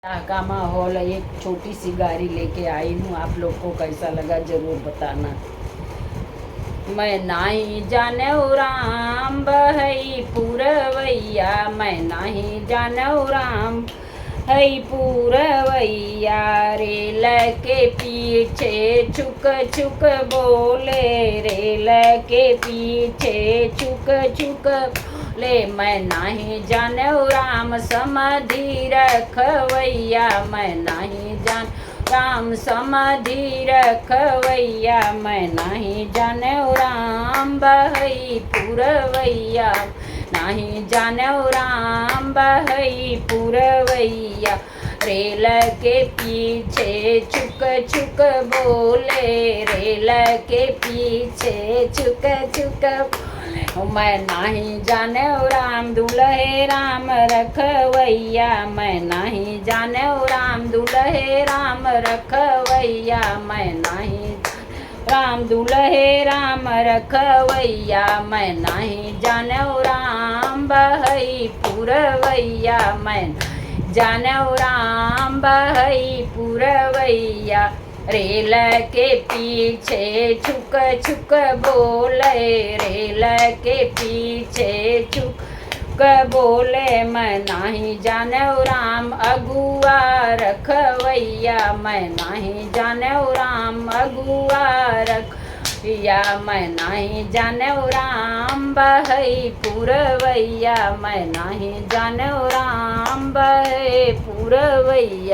का माहौल है। एक छोटी सी गाड़ी लेके आई हूँ, आप लोग को कैसा लगा जरूर बताना। मैं नाही जानऊ राम बहई पूरवैया, मैं नाही जानऊ राम हई पूरवैया। रेल के पीछे छुक छुक बोले, रेल के पीछे छुक छुक ले। मैं नाही जानऊ राम समाधि रखवैया, मैं नाही जान राम समाधि रखवैया। मैं नाही जानऊ राम बहई पूरवैया, नाही जानऊ राम बहई पूरवैया। रेल के पीछे छुक छुक बोले, रेल के पीछे छुक छुक बोले। मैं नाही जानऊ राम दुल्हे राम रखवैया, मैं नाही जानऊ राम दुल्हे राम रखवैया। मैं नाही राम दुल्हे राम रखवैया, मैं नाही जानऊ राम बहई पूरवैया, मैं जानऊ राम बहई पूरवैया। रेल के पीछे छुक छुक बोले, रेल के पीछे छुक बोले। मैं नाही जानऊ राम अगुआ रखवैया, मैं नाही जानऊ राम अगुआ रखवैया। मैं नाही जानऊ राम बहई पूरवैया, मैं नाही जानऊ राम बहई पूरवैया।